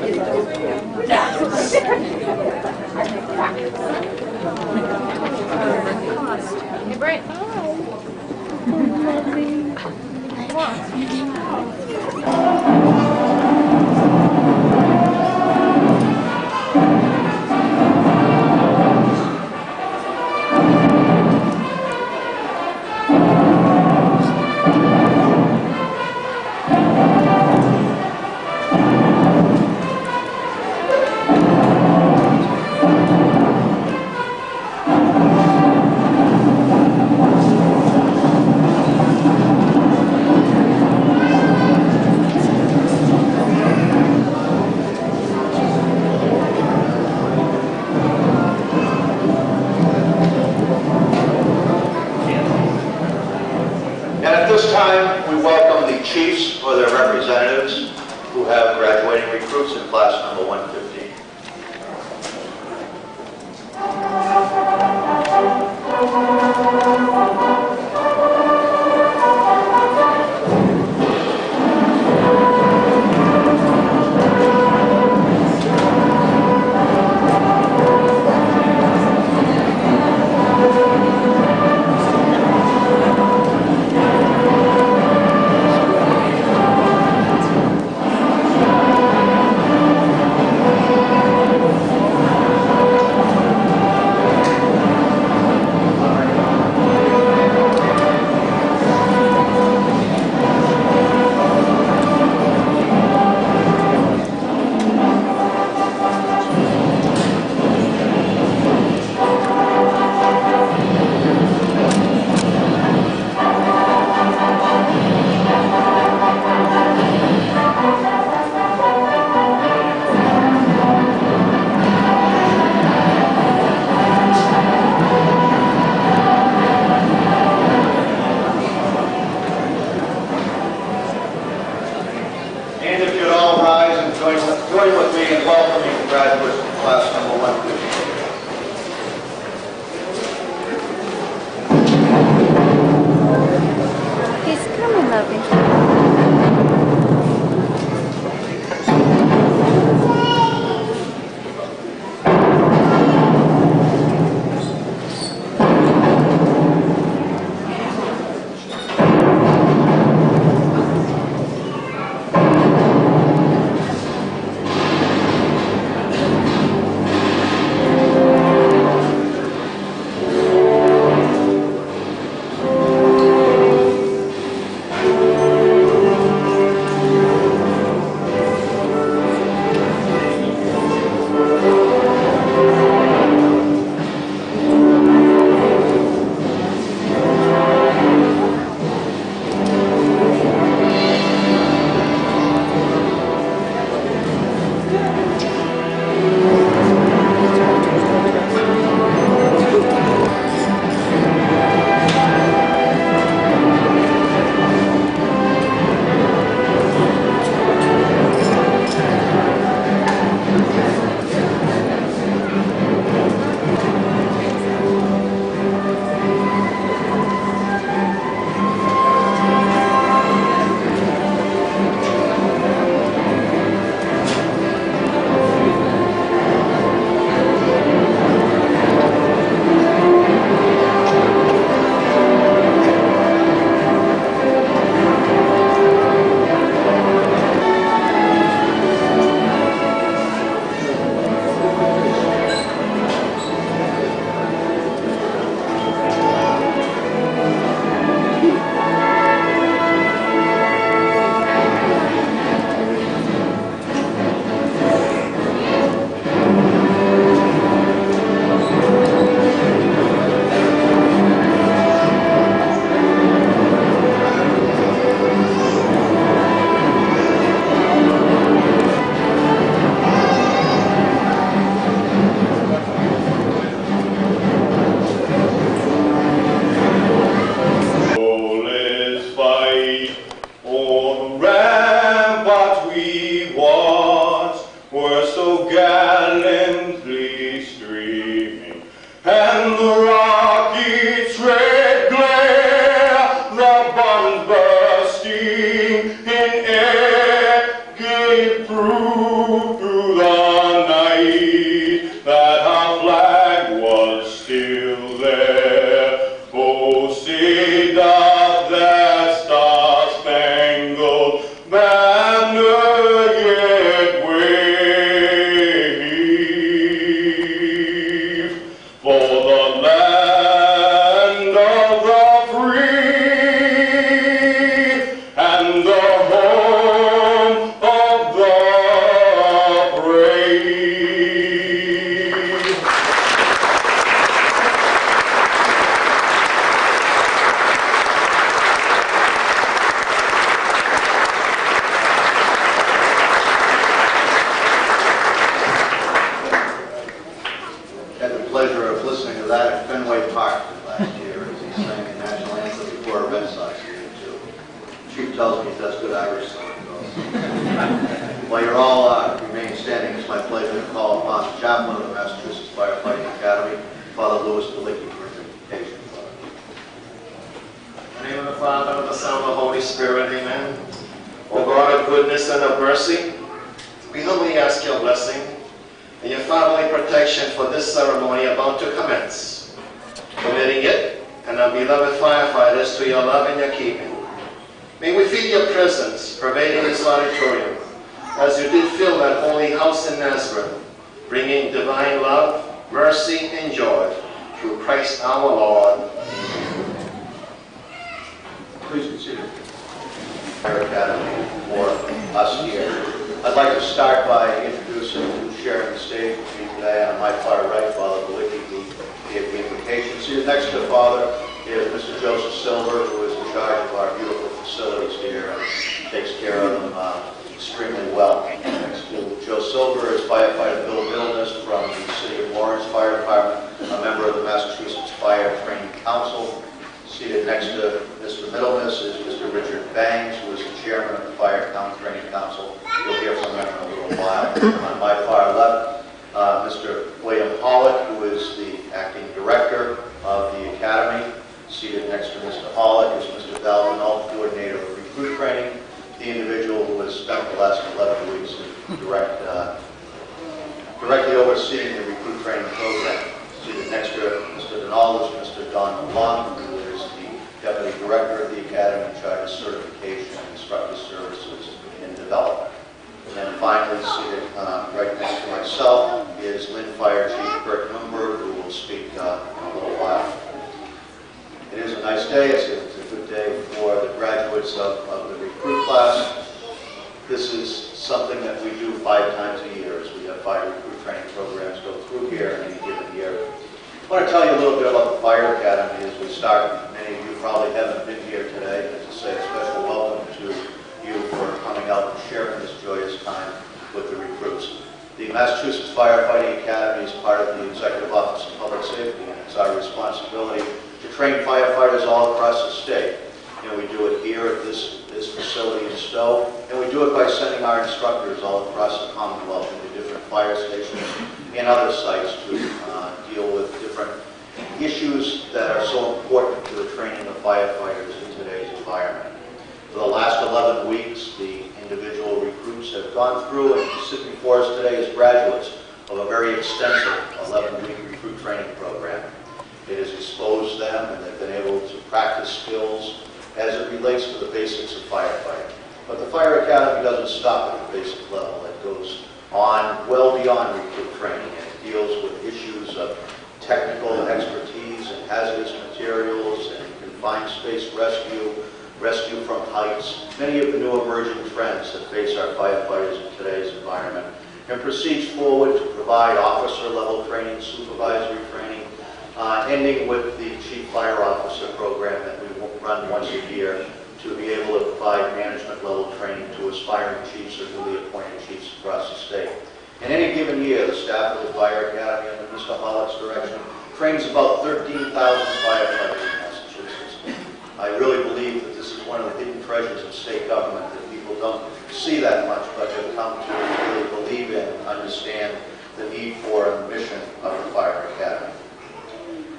Hey, Brian. And at this time, we welcome the chiefs or their representatives who have graduating recruits in class number 115. And if you'd all rise and join with me in welcoming the graduates from class number 115. He's coming, lovey. in every true through the night, that our flag was still there. Oh, say doth that star-spangled banner yet wave for the land of the free and the home of the brave. Had the pleasure of listening to that at Fenway Park last year as he sang the national anthem before a Red Sox game, too. Chief tells me he does good Irish songs also. While you're all remain standing, it's my pleasure to call upon the chaplain of the Massachusetts Firefighting Academy, Father Louis Delicki, for his invitation. In the name of the Father, and of the Son, and of the Holy Spirit, amen. O God of goodness and of mercy, we humbly ask your blessing and your fatherly protection for this ceremony about to commence, committing it and our beloved firefighters to your love and your keeping. May we feel your presence pervading this auditorium, as you did fill that holy house in Nazareth, bringing divine love, mercy, and joy through Christ our Lord. Please be seated. Fire Academy for us here. I'd like to start by introducing who's sharing the stage with me today. On my far right, Father Delicki, who gave the invitation. Seated next to Father is Mr. Joseph Silver, who is in charge of our beautiful facilities here and takes care of them extremely well. Next to Joe Silver is firefighter Bill Middleness from the City of Lawrence Fire Department, a member of the Massachusetts Fire Training Council. Seated next to Mr. Middleness is Mr. Richard Bangs, who is the chairman of the Fire Training Council. You'll hear from him in a little while. On my far left, Mr. William Hollick, who is the acting director of the Academy. Seated next to Mr. Hollick is Mr. Val Renault, coordinator of recruit training, the individual who has spent the last 11 weeks directly overseeing the recruit training program. Seated next to Mr. Donald is Mr. Don LeBlanc, who is the deputy director of the Academy in charge of certification and instructor services and development. And then finally, seated right next to myself is Lynn Fire Chief Bert Nunberg, who will speak in a little while. It is a nice day. It's a good day for the graduates of the recruit class. This is something that we do 5 times a year, as we have 5 recruit training programs go through here in any given year. I want to tell you a little bit about the Fire Academy as we start. Many of you probably haven't been here today, but to say a special welcome to you for coming out and sharing this joyous time with the recruits. The Massachusetts Firefighting Academy is part of the Executive Office of Public Safety, and it's our responsibility to train firefighters all across the state. And we do it here at this facility in Stowe, and we do it by sending our instructors all across the Commonwealth into different fire stations and other sites to deal with different issues that are so important to the training of firefighters in today's environment. For the last 11 weeks, the individual recruits have gone through and sit before us today as graduates of a very extensive 11-week recruit training program. It has exposed them, and they've been able to practice skills as it relates to the basics of firefighting. But the Fire Academy doesn't stop at the basic level. It goes on well beyond recruit training. It deals with issues of technical expertise and hazardous materials and confined space rescue, rescue from heights, many of the new emerging trends that face our firefighters in today's environment, and proceeds forward to provide officer-level training, supervisory training, ending with the Chief Fire Officer program that we run once a year to be able to provide management-level training to aspiring chiefs or newly appointed chiefs across the state. In any given year, the staff of the Fire Academy, under Mr. Hollick's direction, trains about 13,000 firefighters in Massachusetts. I really believe that this is one of the hidden treasures of state government that people don't see that much, but have come to really believe in and understand the need for and mission of the Fire Academy.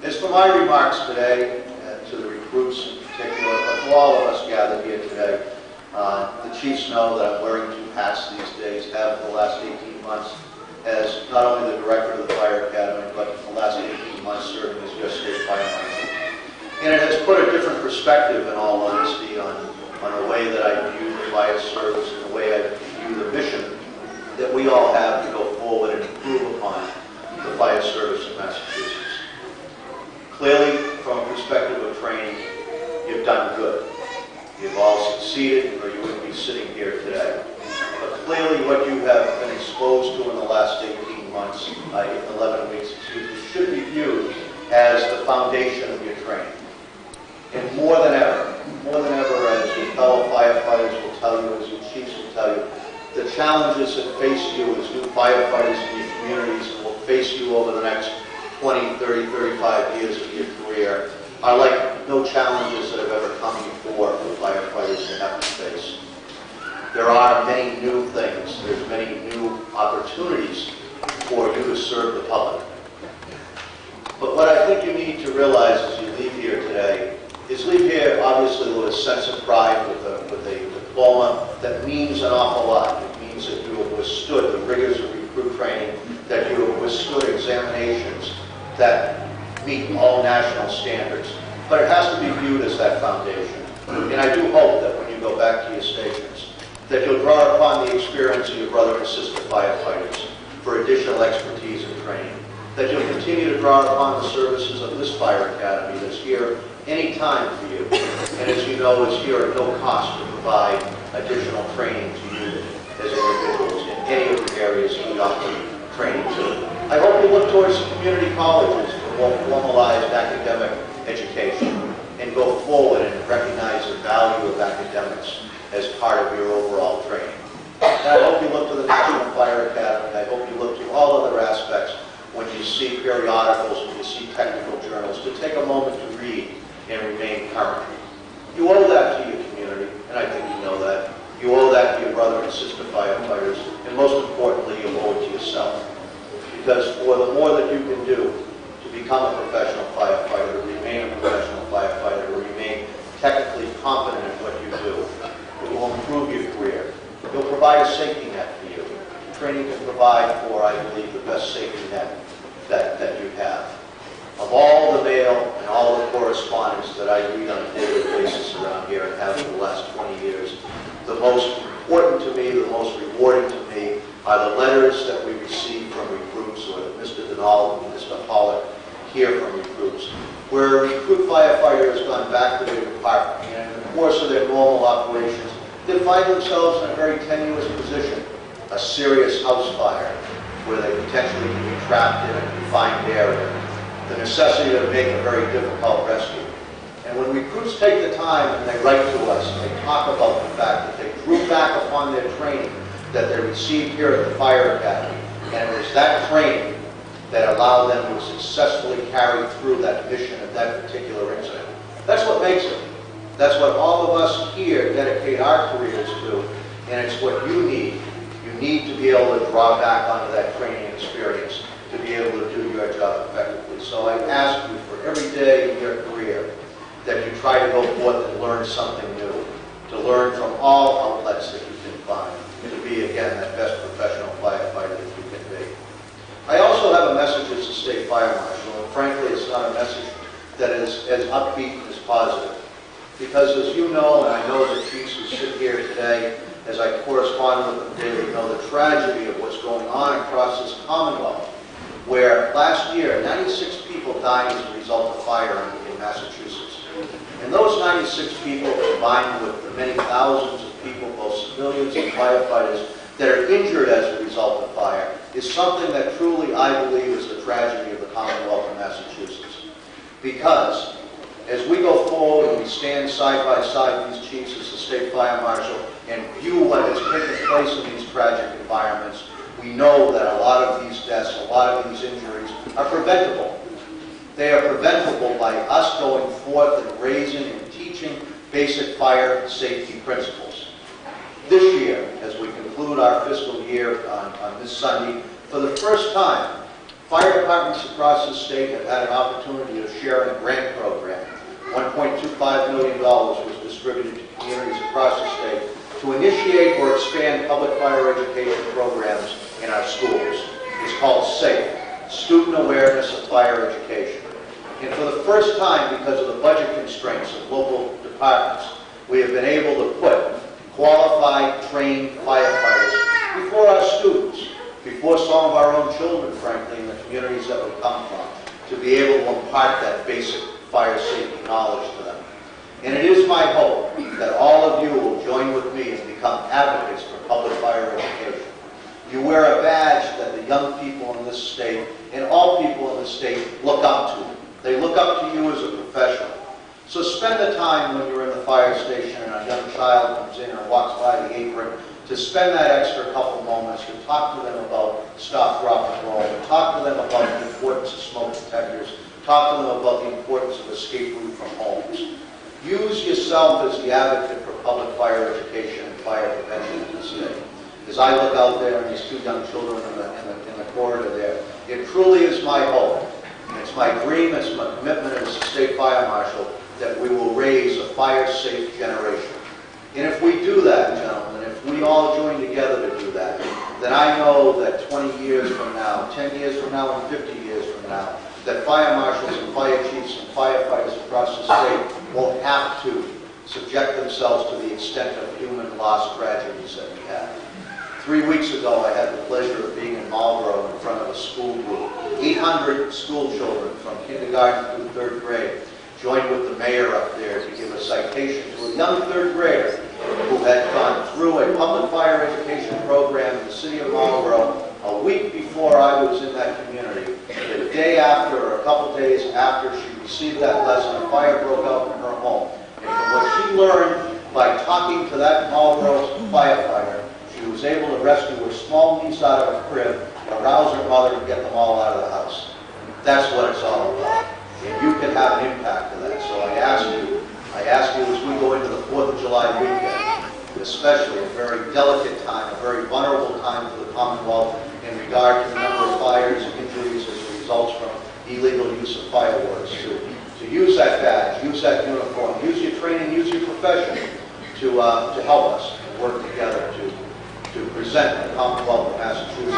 As for my remarks today, to the recruits in particular, but to all of us gathered here today, the chiefs know that I'm wearing 2 hats these days, have for the last 18 months, as not only the director of the Fire Academy, but for the last 18 months serving as your state fire marshal. And it has put a different perspective, in all honesty, on the way that I view the fire service and the way I view the mission that we all have to go forward and improve upon the fire service in Massachusetts. Clearly, from a perspective of training, you've done good. You've all succeeded, or you wouldn't be sitting here today. But clearly, what you have been exposed to in the last 18 months, 11 weeks, should be viewed as the foundation of your training. And more than ever, as your fellow firefighters will tell you, as your chiefs will tell you, the challenges that face you as new firefighters in your communities and will face you over the next 20, 30, 35 years of your career are like no challenges that have ever come before for firefighters to have to face. There are many new things. There's many new opportunities for you to serve the public. But what I think you need to realize as you leave here today is leave here obviously with a sense of pride, with a diploma that means an awful lot. It means that you have withstood the rigors of recruit training, that you have withstood examinations that meet all national standards. But it has to be viewed as that foundation. And I do hope that when you go back to your stations, that you'll draw upon the experience of your brother and sister firefighters for additional expertise and training. That you'll continue to draw upon the services of this fire academy that's here any time for you. And as you know, is here at no cost to provide additional training to you as individuals in any of the areas that we offer training to. I hope you look towards the community colleges for more formalized academic education and go forward and recognize the value of academics as part of your overall training. And I hope you look to the National Fire Academy. I hope you look to all other aspects when you see periodicals, when you see technical journals, to take a moment to read and remain current. You owe that to your community, and I think you know that. You owe that to your brother and sister firefighters, and most importantly, you owe it to yourself. Because for the more that you can do to become a professional firefighter, to remain a professional firefighter, to remain technically competent in what you do, it will improve your career. It will provide a safety net for you. Training can provide for, I believe, the best safety net that you have. Of all the mail and all the correspondence that I read on a daily basis around here and have for the last 20 years, the most important to me, the most rewarding to me, are the letters that we receive from recruits, or that Mr. Denal and Mr. Pollock hear from recruits, where a recruit firefighter has gone back to their department, and in the course of their normal operations, they find themselves in a very tenuous position, a serious house fire, where they potentially can be trapped in a confined area, the necessity to make a very difficult rescue. And when recruits take the time and they write to us and they talk about the fact that they drew back upon their training that they received here at the Fire Academy, and it was that training that allowed them to successfully carry through that mission at that particular incident. That's what makes it. That's what all of us here dedicate our careers to, and it's what you need. You need to be able to draw back onto that training experience to be able to do your job effectively. So I ask you for every day in your career that you try to go forth and learn something new, to learn from all outlets that you can find, to be, again, that best professional firefighter that you can be. I also have a message as a state fire marshal, and frankly, it's not a message that is as upbeat and as positive. Because as you know, and I know the chiefs who sit here today, as I correspond with them daily, know the tragedy of what's going on across this Commonwealth, where last year, 96 people died as a result of fire in Massachusetts. And those 96 people, combined with the many thousands of people, both civilians and firefighters, that are injured as a result of fire, is something that truly, I believe, is the tragedy of the Commonwealth of Massachusetts. Because as we go forward and we stand side by side with these chiefs as the state fire marshal and view what has taken place in these tragic environments, we know that a lot of these deaths, a lot of these injuries are preventable. They are preventable by us going forth and raising and teaching basic fire safety principles. This year, as we conclude our fiscal year on this Sunday, for the first time, fire departments across the state have had an opportunity to share in a grant program. $1.25 million was distributed to communities across the state to initiate or expand public fire education programs in our schools. It's called SAFE, Student Awareness of Fire Education. And for the first time, because of the budget constraints of local departments, we have been able to put qualified, trained firefighters before our students, before some of our own children, frankly, in the communities that we come from, to be able to impart that basic fire safety knowledge to them. And it is my hope that all of you will join with me and become advocates for public fire education. You wear a badge that the young people in this state, and all people in this state, look up to. They look up to you as a professional. So spend the time when you're in the fire station and a young child comes in or walks by the apron to spend that extra couple moments to talk to them about stop, drop, and roll, to talk to them about the importance of smoke detectors, talk to them about the importance of escape route from homes. Use yourself as the advocate for public fire education and fire prevention in the state. As I look out there and these two young children in the corridor there, it truly is my hope, it's my dream, it's my commitment as a state fire marshal, that we will raise a fire-safe generation. And if we do that, gentlemen, if we all join together to do that, then I know that 20 years from now, 10 years from now, and 50 years from now, that fire marshals and fire chiefs and firefighters across the state won't have to subject themselves to the extent of human loss tragedies that we have. 3 weeks ago, I had the pleasure of being in Marlboro in front of a school group. 800 school children from kindergarten through 3rd grade joined with the mayor up there to give a citation to a young 3rd grader who had gone through a public fire education program in the city of Marlboro a week before I was in that community. The day after, or a couple days after she received that lesson, a fire broke out in her home. And from what she learned by talking to that Marlboro firefighter, she was able to rescue her small niece out of her crib, arouse her mother, and get them all out of the house. That's what it's all about. And you can have an impact to that. So I ask you as we go into the 4th of July weekend, especially a very delicate time, a very vulnerable time for the Commonwealth in regard to the number of fires and injuries as a result from illegal use of fireworks, to use that badge, use that uniform, use your training, use your profession to help us work together to present the Commonwealth of Massachusetts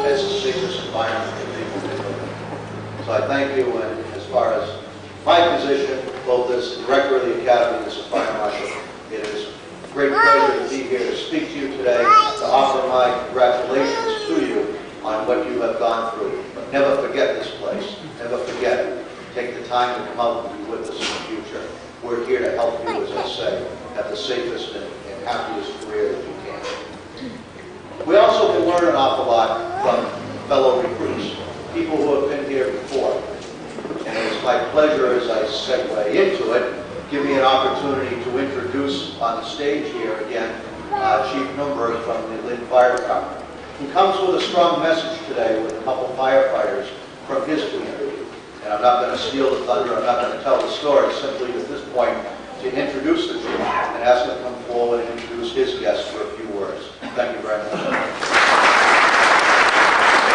as the safest environment for people to live in. So I thank you, and as far as my position, both as director of the Academy and as a fire marshal, it is a great pleasure to be here to speak to you today, to offer my congratulations to you on what you have gone through. But never forget this place. Never forget it. Take the time to come out and be with us in the future. We're here to help you, as I say, have the safest and happiest career that you can. We also can learn an awful lot from fellow recruits, people who have been here before. And it's my pleasure, as I segue into it, give me an opportunity to introduce on the stage here again Chief Nunberg from the Lynn Fire Department, who comes with a strong message today with a couple firefighters from his community. And I'm not going to steal the thunder, I'm not going to tell the story, simply at this point to introduce the chief and ask him to come forward and introduce his guests for a few words. Thank you very much.